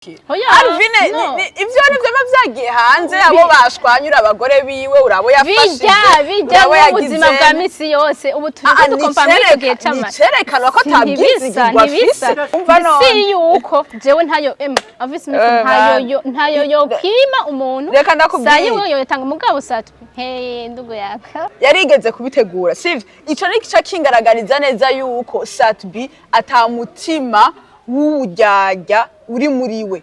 Alvin ivyo nivyo bavyagiye hanze abo bashwanyura abagore biwe urabo yafashije bijya mu buzima bwa misi yose ubu turi dukompa gihe cyama nicerekana ko tabyizigirwa afise umva no si yuko jewe ntayo avise ntayo yo kwima umuntu reka ndakubwiye sayi yo yatanga umugabo satu ndugo yaka yarigeze kubitegura sivyo ico ni kica kingaragariza neza yuko Satbi atamutima w'uryarya uri muriwe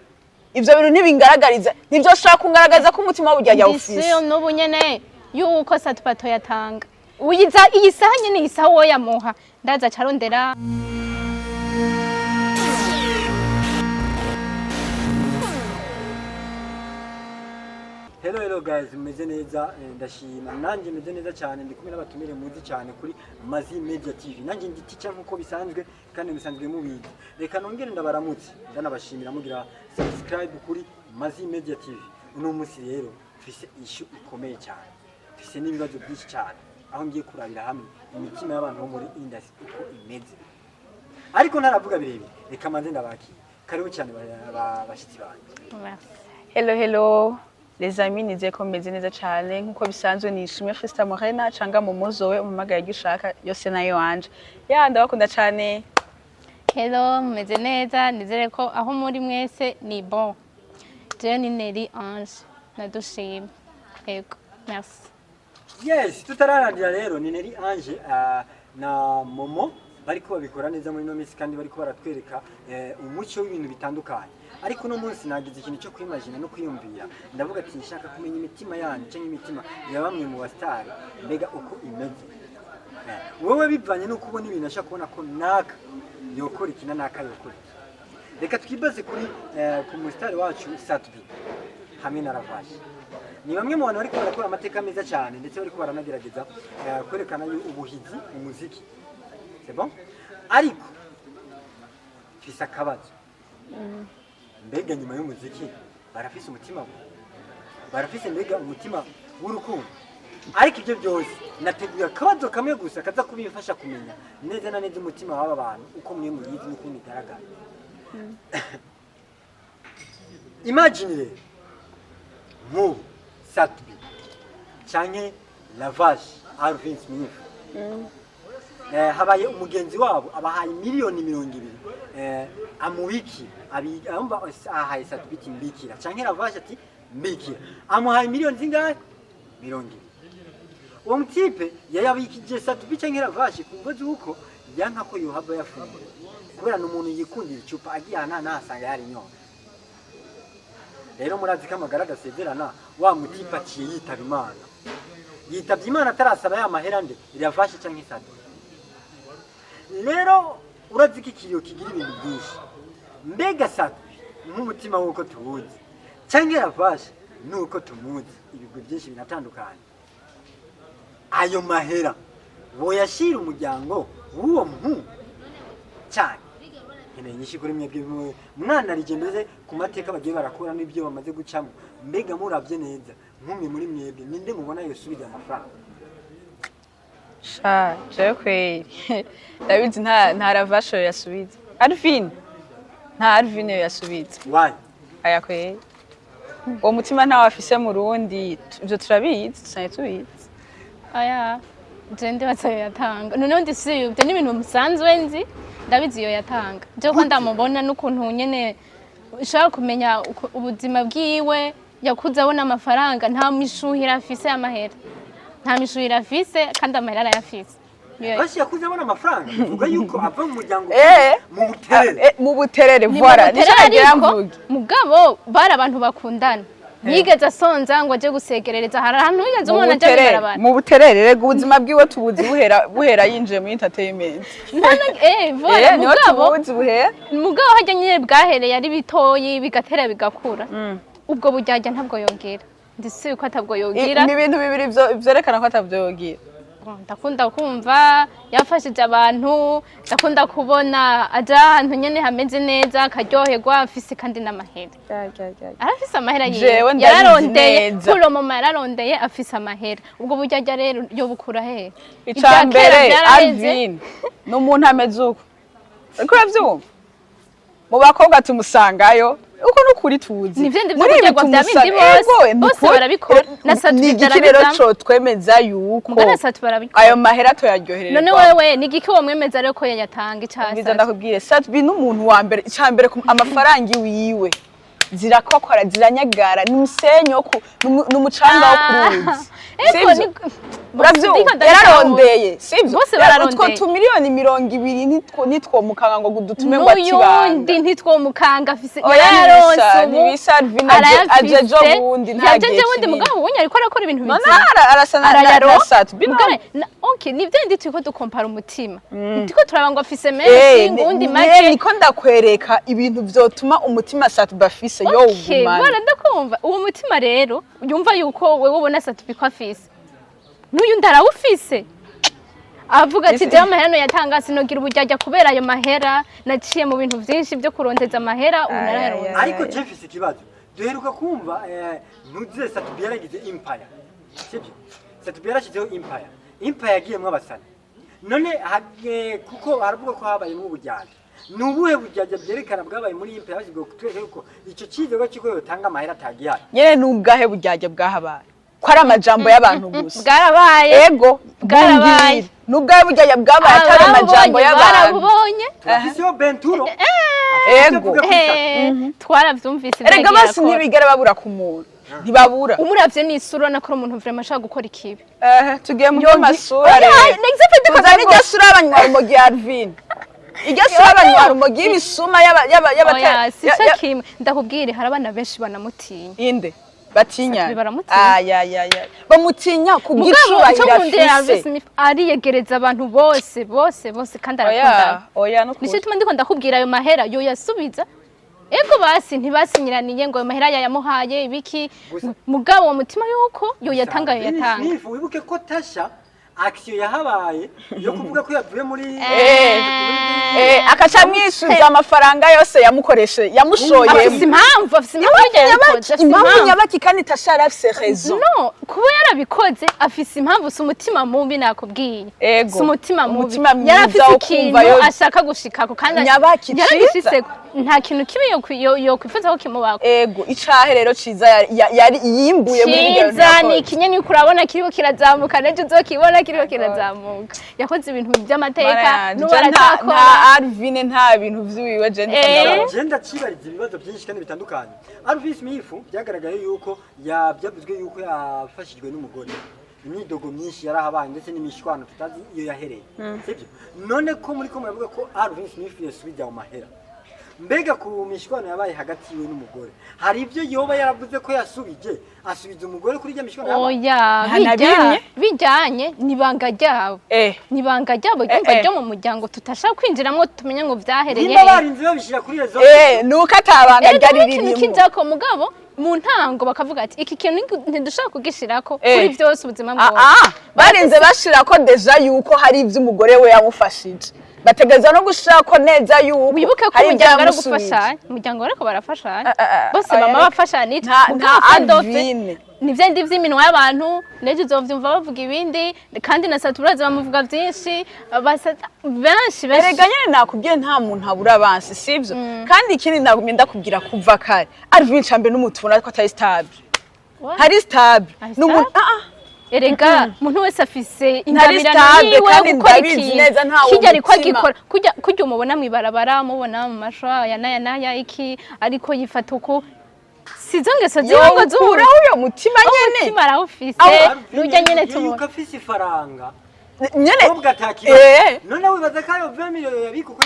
ivyo bintu ntibingaragariza nivyo shaka kungaragaza ko umutima w'uryarya ufise siyo nubu nyene yuko Satpato yatanga uyiza iyi saha nyene isaha wo yamuha ndaza carondera Hello guys, meze neza ndashima nanje meze neza cyane ndi kumwe n'abatumire muzi cyane kuri Mazi Media TV nanje ndi teacher nkuko bisanzwe kandi bisanzwe mubizi reka nongere ndabaramutse ndanabashimira mugira subscribe kuri Mazi Media TV uno musi rero mfise issue ikomeye cyane mfise n'ibibazo byinshi cyane aho ngiye kurabira hamwe imitima y'abantu bo muri industry uko imeze ariko ntaravuga birebire reka manze ndabaki karibu cyane bashitsi banje hello Les amis nizeye ko meze neza cyane nkuko bisanzwe nishimye Festa Morena canga mu muzowe umumagaye gishaka yose nayo wanje ndabakunda cyane. Hello meze neza nizere ko aho muri mwese ni bon. Je ni Neri Ange nadushima yego merci. Yes tutararangira rero ni Neri Ange na Momo bariko babikora neza muri no misi kandi bariko baratwereka umucyo w'ibintu bitandukanye ariko no munsi nagize ikintu cyo kwimagina no kwiyumvira ndavuga ati nshaka kumenya imitima yanyu cyangwa imitima ya bamwe mu bastari mbega uko imeze wowe bivanye no kubona ibintu ashaka kubona ko naka yokora ikina naka yokora reka twibaze kuri ku mustari wacu Satbi hamwe na Ravashi ni bamwe mu bantu bariko barakora amateka meza cyane ndetse bariko baranagerageza kwerekana ubuhizi mu muziki c'est bon ariko fisa akabazo mbega nyuma y'umuziki barafise umutima barafise mbega umutima w'urukundo ariko ibyo byose nateguye akabazo kamwe gusa kaza kubifasha kumenya neza na neza umutima w'aba bantu uko mwe muyizi n'uko bigaragara imagine mu Satbi canke Lavage Alvin Smith habaye umugenzi wabo abahaye miliyoni 200 amubiki amba ahaye Satbi mbikira canke Ravage ati mbikira amuhaye miliyoni zingahe 200 uwo mutipe yayabikije Satbi canke Ravage kumbaza uko yanka ko yohaba yafunze kubera n'umuntu yikundira icupa agiye nasanga yari nyonga rero murazi kamagara gasezerana wa mutipe aciye yitaba Imana yitavye Imana atarasaba ya mahera nde Ravage canke Satbi rero urazi ko ikiyo kigira ibintu byinshi mbega Satbi nk'umutima w'uko tuwuzi cyangwa Ravage nuko tumuzi ibigwi byinshi binatandukanye ayo mahera boyashira umuryango w'uwo muntu cyane nkeneye nyinshi kuri mwebwe mwana rigendeze ku mateka bagiye barakora n'ibyo bamaze gucamo mbega muravye neza nk'umwe muri mwebwe ninde mubona yosubiza amafaranga je kweli David nta Ravage yasubiza Alvin nta Alvin yasubiza why aya kweli uwo mutima nta wafise mu Rundi ibyo turabizi cyane tubizi aya jende batsayo yatanga none ndi siyubye n'ibintu musanzwe nzi ndabizi yo yatanga je ko ndamubona n'ukuntu nyene ushaka kumenya ubuzima bwiwe yakuze abona amafaranga nta mishuhira afise amahera nta mishuhira afise kandi amahera arayafise basi yakuze abona amafaranga uvuga yuko ava mu muryango mu buterere voilà nishaka mvuge mugabo bari abantu bakundana yigeze asonza ngo aje gusegerereza hari ahantu yigeze umwana aje barabana mu buterere rega ubuzima bwiwe tubuzi buhera yinjiye mu entertainment voilà mugabo hajya nyine bwahereye ari bitoyi bigatera bigakura ubwo bujyajya ntabwo yongera ndisi ko atabwo yogira ni ibintu bibiri byerekana ko atabyo yogira ndakunda kumva yafashije abantu ndakunda kubona aja ahantu nyene hameze neza akaryoherwa afise kandi n'amahera arafise amahera yararondeye kulo mama yararondeye afise amahera ubwo burya rero yo bukura he icambere Alvin n'umuntu ameze uko ariko uravyumva mu bakobwa tumusangayo uko nukuri tuzi Nivyo ndivyo kugerwa vya bindi bose barabikora na Satbi rero co twemeza yuko mugana Satbi barabikora ayo mahera toyaryohererwa none wewe ni igiki wo mwemeza rero ko yayatanga icasa biza ndakubwire Satbi n'umuntu wa mbere icambere amafaranga wiwe zirakokora ziranyagara n'umusenyo n'umucanga wo kuruzi yararondeye sivyo bose bararondeye utwo miliyoni 200 nitwomukanga ngo dutume ngo atibanga n'uyundi ntitwomukanga afise yararonse nibisa Alvin ajejo bundi ntageje bundi mugabo ubonye ariko arakora ibintu bizima arasana na Satbi okay nivyo ndi turiko dukompara umutima ndiko turabangwa afise menshi ngundi make niko ndakwereka ibintu vyotuma umutima Satbi afise yo ugumana bara ndakumva uwo mutima rero yumva yuko wewe ubona Satbi ko afise n'uyu ndarawufise avuga ati je amahera no yatanga sinogira ubujyajya kubera ayo mahera naciye mu bintu byinshi byo kurondeza amahera unararonse ariko je mfise ikibazo duheruka kumva ntuze Satbi yaragize empire sibyo Satbi yarashizeho empire yagiyemwe abasana none kuko aravuga ko habaye mu bujyajya nubuhe bujyajya byerekana bwabaye muri empire yashizwe kutwereka yuko ico cizego kiko yotanga amahera atagihari nyene n'ubwahe bujyajya bwahabaye ko ari amajambo y'abantu gusa bwarabaye ego bwarabaye n'ubwahe bujyajya bwabaye atari amajambo y'abantu barabubonye turafise Benturo ego twaravyumvise erega basi ntibigera babura ku muntu ntibabura umuravye n'isura nakora umuntu vraiment ashaka gukora ikibi tugiye mu masura rero kuzana iryo sura abanywa rumogi Alvin iryo sura abanywa rumogi y'ibisuma y'abatari ndakubwire hari abana benshi banamutinya inde batinya bamutinya kubw'icubahiro afise ariyegereza abantu bose kandi arakunda nico tuma ndiko ndakubwira ayo mahera yo yasubiza ego basi ntibasinyiraniye ngo ayo mahera yayamuhaye ibiki mugabo uwo mutima yuko yo yatanga wibuke ko Tasha action yahabaye yo kuvuga ko yavuye muri akaca mwisubiza amafaranga yose yamukoreshe yamushoye afise impamvu nyabaki kandi Tasha arafise raison no kuba yarabikoze afise impamvu si umutima mubi nakubwiye si umutima mubi yarafise ikintu ashaka gushikako kandi yaragishise nta kintu kibi yo kwifuza ko kimubako ego icahe rero ciza yari yimbuye muri video ciza ni kinyeni kurabona kiriko kirazamuka neje uzokibona kiriko kirazamuka yakoze ibintu by'amateka n'ubaratakora nta Alvin nta bintu vy'iwiwe je ndacibariza ibibazo byinshi kandi bitandukanye Alvin Smith byagaragaye yuko byavuzwe yuko yafashijwe n'umugore imyidogo myinshi yarahabaye ndetse n'imishwano tutazi iyo yahereye sibyo none ko muri ko muravuga ko Alvin Smith yasubije mu mahera mbega ku mishwano yabaye hagati yiwe n'umugore hari ibyo yoba yaravuze ko asubiza umugore kuri mishwano bijyanye nibanga ryabo nibanga ryabo yumva ryo mu muryango tutashaka kwinjiramo tumenye ngo vyahereye niba barinze babishira kuri rezo nuko atabanga ryari ririmo kijako mugabo mu ntango bakavuga ati iki kintu ntidushaka kugishirako kuri byose ubuzima bwawe barinze bashirako deja yuko hari ivyo umugore we yamufashije bategeza no gushako neza yuko wibuke ko umuryango ari gufashanya umuryango ariko barafashanya bose mama bafashanya nta Alvin nivyo ndi vy'iminwa y'abantu neje uzovyumva bavuga ibindi kandi na Saturazi bamuvuga vyinshi benshi erega nyene nakubwiye nta muntu abura abansi sivyo kandi ikindi nagumye ndakubwira kuva kare Alvin cambe n'umutubona ko atari stable hari stable n'umuntu erega umuntu wese afise ingabirano yiwe gukora kijya ariko agikora kujya umubona mwibarabara mubona mu mashwa ya naya iki ariko yifata uko sizo ngeso zibango zura uyo mutima nyene mutima arawufise nujya nyene tumu yuko afise ifaranga nyene none wibaza ko ayo 20 miliyoni yabika uko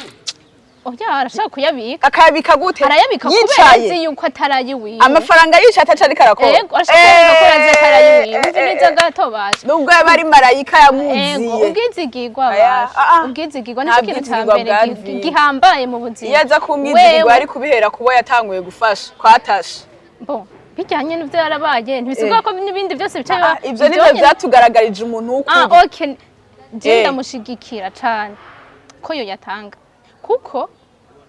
oya arashaka kuyabika akabika gute arayabika kubera azi yuko atarayiwiwe amafaranga yica ataca ariko arakora yego arashaka ko azi atarayiwiwe nziza gato basha nubwo yabari marayika yamuziye ubwizigirwa basha ubwizigirwa ni ikintu cyambere gihambaye mu buzima yaza kumwizigirwa ari kubihera kubo yatanguye gufasha kwatasha bon bijyanye n'ivyo yarabaye ntibisiga ko n'ibindi byose bicaye ivyo nivyo byatugaragarije umuntu ukuri okay je ndamushigikira cyane ko yo yatanga kuko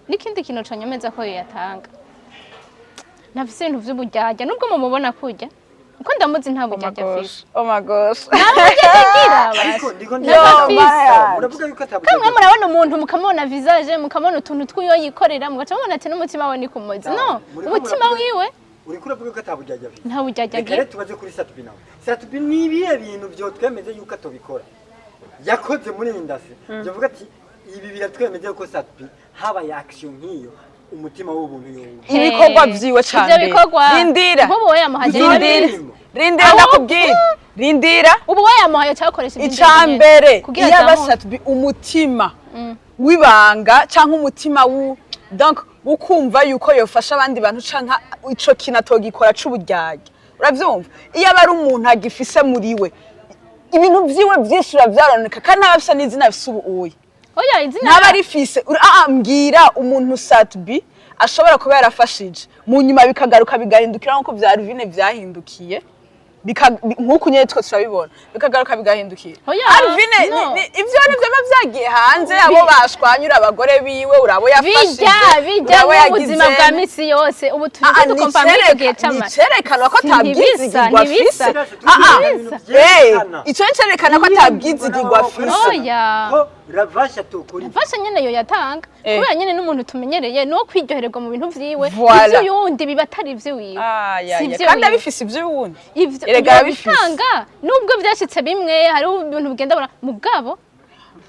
nikindi kintu canyemeza ko yo yatanga nafise ibintu vy'ubujyajya nubwo mumubona kujya uko ndamuzi nta buryarya afise. Oh my gosh. Nta buryarya agira ariko basi. ndiko Yo, muravuga yuko Kamwe murabona umuntu mukamubona visage mukabona utuntu twiyo yikorera mugaca mubona ati n'umutima we ni kumuzi. No, umutima wiwe uriko uravuga ko ataburyarya afise. nta buryarya Reka agira. tubaze kuri Satubi nawe. Satubi ni ibihe bintu byo twemeze yuko atobikora yakoze muri indasi yavuga ati ibi biratwemeze ko Satubi habaye action nk'iyo umutima w'ubuntu yungu ibikorwa vyiwe Ivyo cyane. bikorwa. Rindira. Ubu wowe yamuhaje. Rindira ndakubwira. Rindira. Ubu wowe yamuhaye cyakoresha Icambere iyo abasatubi umutima wibanga canke umutima donc ukumva yuko yofasha abandi bantu canka ico kinatogikora c'uburyarya. Uravyumva? Iyo abari umuntu agifise muri we ibintu vyiwe vyishura vyaroneka kandi abafisa n'izina bifise ubuye. Oya izina Ntaba rifise mbwira umuntu Satubi ashobora kuba yarafashije mu nyuma bikagaruka bigahindukira nkuko vya Alvin vyahindukiye nkuko nyene two turabibona bikagaruka bigahindukiye. Alvin ivyo nivyo bavyagiye hanze abo bashwanyura abagore biwe urabo yafashije bijya mu buzima bwa misi yose ubu turi dukompamira igihe cy'amara nicerekana ko atabwizigirwa afise ico nicerekana ko atabwizigirwa afise. Oya ko ravasha tokuri fasha nyene yo yatanga kubera nyene n'umuntu tumenyereye no kwiryohererwa mu bintu vyiwe Voilà. ivyo yundi biba atari vyo wiwe kandi abifise ivyo wundi ivyo bitanga nubwo vyashitse bimwe hari ibintu bigenda bura mugabo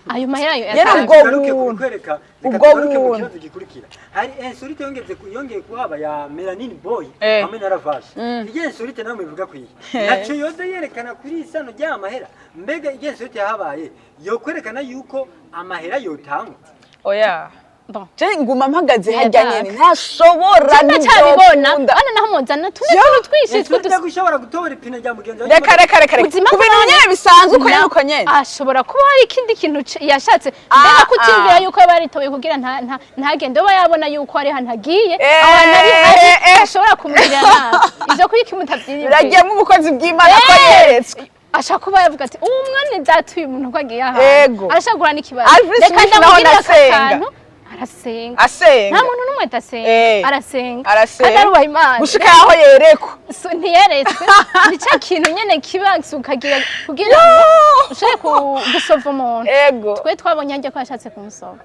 ayo mahera yo yatanga ubwo buntu gikurikira hari insolite yongeye kuhaba ya Melanin Boy hamwe na Ravasha igihe insolite nawe bivuga kwiye naco yoze yerekana kuri isano rya mahera mbega igihe insolite yahabaye yo kwerekana yuko amahera yotangwa. oya bon je nguma mpagaze harya nyene ntashobora ndacabibona ana naho muzana tuntu twishitwe gushobora gutobora ipine rya mugenzi wawe reka ku bintu nyene bisanzwe uko yuko nyene ashobora kuba hari ikindi kintu yashatse mbega kutimvira yuko baritoye kugira ntagende we yabona yuko ari hantu hagiye abantu ari hari ashobora kumurira nabi ivyo kuri kimutavyiriye biragiyemo ubukozi bw'Imana ko yeretswe ashaka kuba yavuga ati umwana datuye umuntu ko agiye aha arashaka gurana ikibazo reka ndamubwira akantu arasenga nta muntu n'umwe adasenga arasenga kandi arubaha Imana gushika yaho yerekwa ntiyeretswe ni cya kintu nyene kibanza ukagira kugira ushobore gusova umuntu twe twabonye ajya ko yashatse kumusova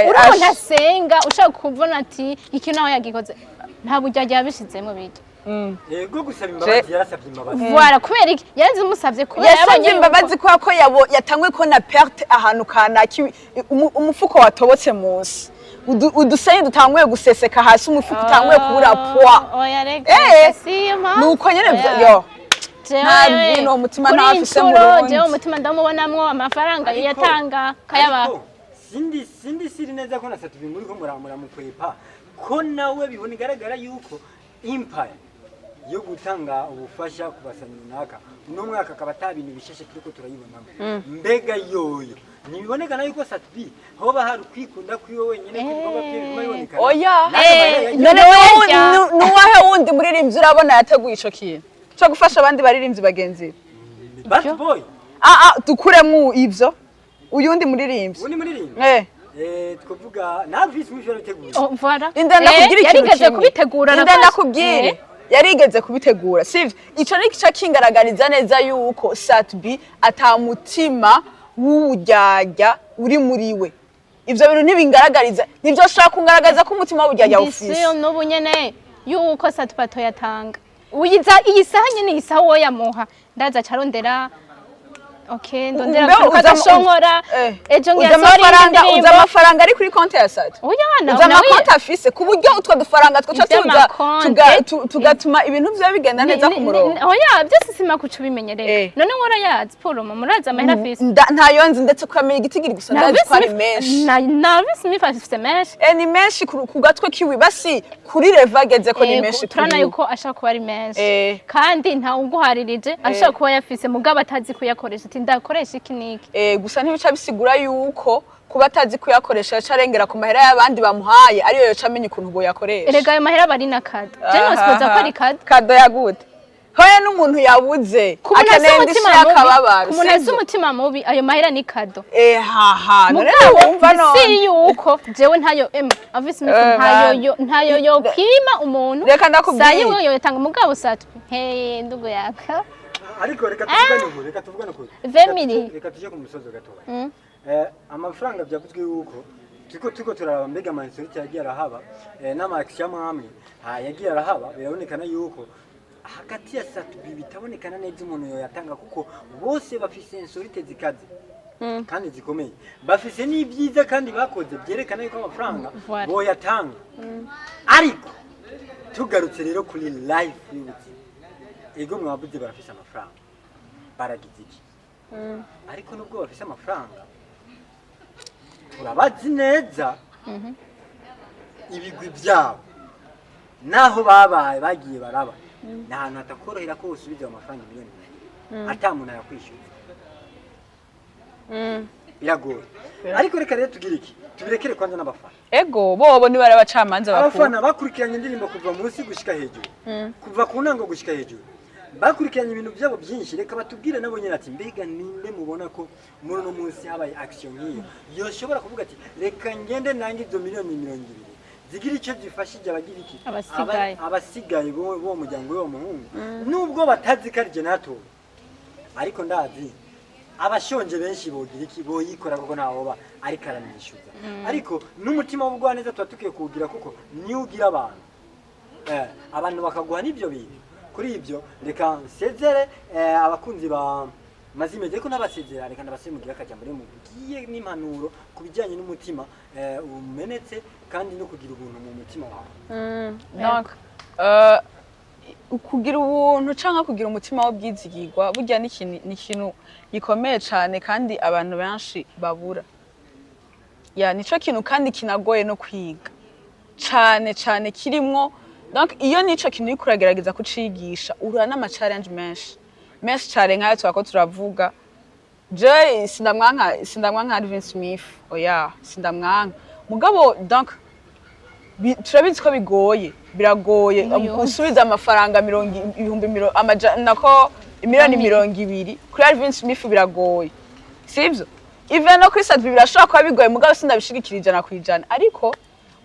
umuntu asenga ushaka kubona ati iki naho yagikoze nta buryarya yabishizemo bijya yego gusaba imbabazi yarasabye imbabazi voilà kubera iki yanze umusavye kubera yabonye imbabazi ko yatangwe ko na perte ahantu kanaki umufuko watobotse munsi udusenyi dutanguye guseseka hasi umufuko utanguye kubura poa oya rega sima nuko nyene yo ntabwo umutima ntafise mu rundi je umutima ndamubonamwo amafaranga yatanga kayaba sindi siri neza ko na Satubi muri ko muramura mu kwepa ko nawe bibona igaragara yuko empire yo gutanga ubufasha ku basani runaka uno mwaka akaba atabintu bisheshe turiko turayibonamo mbega yoyo nibonekana yuko Satubi hoba hari kwikunda kwiwe wenyene kubikorwa by'ibiboneka oya none nuwahe wundi muririmbyi urabona yateguye ico kintu cyo gufasha abandi baririmbyi bagenzi Bad Boy dukuremo ivyo uyundi muririmbyi uni muririmbyi twavuga na Alvin mwijoro teguye voilà inda nakubwira ikintu yarigeze kubitegura inda nakubwire yarigeze kubitegura sivyo ico ni kica kingaragariza neza yuko Satubi atamutima w'uburyarya uri muri we ivyo bintu ntibingaragariza nivyo shaka kungaragaza ko umutima w'uburyarya ufise siyo n'ubu nyene yuko Satubi yatanga uyiza iyi saha nyene isaha wo yamuha ndaza carondera okay ndondera kudashongora ejo ngiye uza amafaranga ari kuri konti ya Satu oya uza amakonti afise ku buryo utwo dufaranga twoca tugatuma ibintu vyo bigenda neza ku murongo oya byose sima kuca bimenyereye none nkora yazi Paul muraza amahera afise ntayonzi ndetse kwamenya igitigiri gusa ndazi ko ari menshi nabisi mifafise menshi ni menshi ku gatwe kiwi basi kuri revageze ko ni menshi turana yuko ashaka kuba ari menshi kandi nta uguharirije ashaka kuba yafise mugabo atazi kuyakoresha ndakoresha iki niki gusa ntibica bisigura yuko kuba atazi kuyakoresha carengera ku mahera y'abandi bamuhaye ariyo yoca amenya ukuntu bo yakoresha erega ayo mahera bari na kado je no sipoza ko ari kado kado ya gute hoya n'umuntu yabuze akeneye indishyi y'akababaro umuntu ese umutima mubi ayo mahera ni kado haha rero wumva none si yuko jewe ntayo avise ntayo yo kwima umuntu reka ndakubwira sayi wewe yotanga mugabo satu he ndugo yaka ariko reka tuvugane ko reka tuje ku musozo gatoya amafaranga byavuzwe yuko tuko turaba mbega mansorite yagiye arahaba n'ama action amwe yagiye arahaba birabonekana yuko hagati ya Satubi bitabonekana neza umuntu yoyatanga kuko bose bafise insorite zikaze kandi zikomeye bafise n'ibyiza kandi bakoze byerekana yuko amafaranga boyatanga ariko tugarutse rero kuri life y'ubuzi ego mwabuze barafise amafaranga baragize iki ariko nubwo bafise amafaranga urabazi neza ibigwi byabo naho babaye bagiye baraba nta hantu hatakorohera ko usubiza amafaranga miliyoni atamuntu ayakwishyura biragoye ariko reka rero tugire iki tubirekere kwanza n'abafana ego bobo ni bari abacamanza bakuru abafana bakurikiranye indirimbo kuva munsi gushika hejuru kuva ku ntango gushika hejuru bakurikiranye ibintu byabo byinshi reka batubwire nabo nyine ati mbega ninde mubona ko muri no munsi habaye action nk'iyo yoshobora kuvuga ati reka ngende nange izo miliyoni 200 zigira icyo zifashije abagira iki abasigaye bo muryango wo muhungu nubwo batazi karije nato ariko ndazi abashonje benshi bogira iki boyikora kuko ntawoba ari karamwishyuza ariko n'umutima w'ubugwaneza twatukiye kugira kuko ni ugira abantu bakaguha n'ibyo bintu kuri ibyo reka sezere abakunzi ba mazimeze ko nabasezera reka nabasemugira akajya muri mu giye n'impanuro kubijyanye n'umutima umenetse kandi no kugira ubuntu mu mutima wawe donc kugira ubuntu canka kugira umutima w'ubwizigirwa burya ni ikintu gikomeye cyane kandi abantu benshi babura nico kintu kandi kinagoye no kwiga cyane kirimwo donc iyo nico kintu uri kuragerageza kucigisha urura n'ama challenge menshi cyane nk'ayo twako turavuga je sindamwanka Alvin Smith oya sindamwanka mugabo donc turabizi ko biragoye gusubiza amafaranga miliyoni 200 kuri Alvin Smith biragoye sivyo even no kuri Satubi birashobora kuba bigoye mugabo sindabishigikira 100% ariko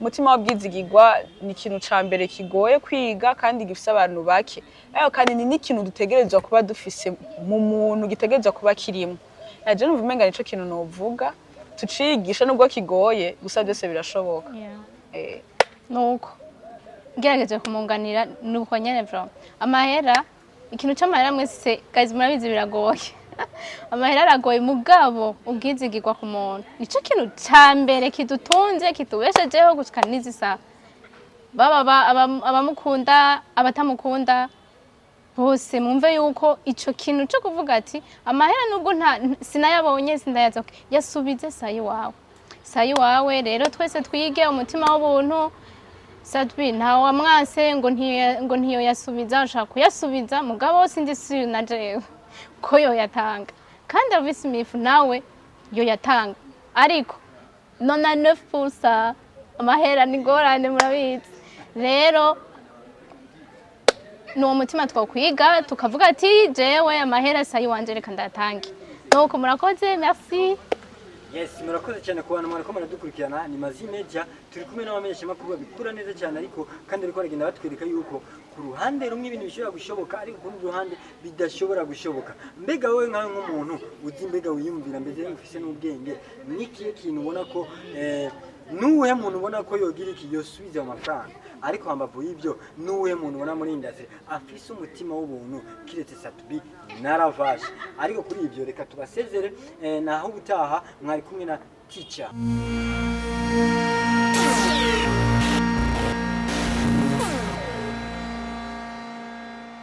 umutima w'ubwizigirwa ni ikintu ca mbere kigoye kwiga kandi gifise abantu bake ayo kandi ni n'ikintu dutegerezwa kuba dufise mu muntu gitegerezwa kuba kirimo naje numva umenga nico kintu novuga tucigisha nubwo kigoye gusa byose birashoboka nuko ngerageje kumunganira nuko nyene vraiment amahera ikintu c'amahera mwese guys murabizi biragoye amahera aragoye mugabo ubwizigirwa ku muntu nico kintu ca mbere kidutunze kitubeshejeho gushika n'izi saha baba abamukunda abatamukunda bose mumve yuko ico kintu cyo kuvuga ati amahera nubwo sinayabonye sindayaza yasubize sayi wawe rero twese twige umutima w'ubuntu Satubi ntawe wamwase ngo ntiyo yasubiza ushaka kuyasubiza mugabo sindi si na jewe ko yo yatanga kandi Alvin Smith nawe yo yatanga ariko 99% amahera ni gorane murabizi rero no mutima twakwiga tukavuga ati jewe amahera sayi wanje reka ndatange nuko murakoze merci Yes, murakoze cyane ku bantu mwariko muradukurikirana ni Mazimedia turi kumwe n'abamenyesha makuru babikura neza cyane ariko kandi ariko aragenda batwereka yuko ku ruhande rumwe ibintu bishobora gushoboka ariko ku rundi ruhande bidashobora gushoboka mbega wowe nkawe nk'umuntu uzi mbega wiyumvira mbeze ufise n'ubwenge nikiye kintu ubona ko nuwe muntu ubona ko yogira iki yosubiza amafaranga ariko hambavu y'ibyo nuwe muntu ubona muri industry afise umutima w'ubuntu kiretse Satubi naravaje ariko kuri ibyo reka tubasezere naho ubutaha mwari kumwe na teacher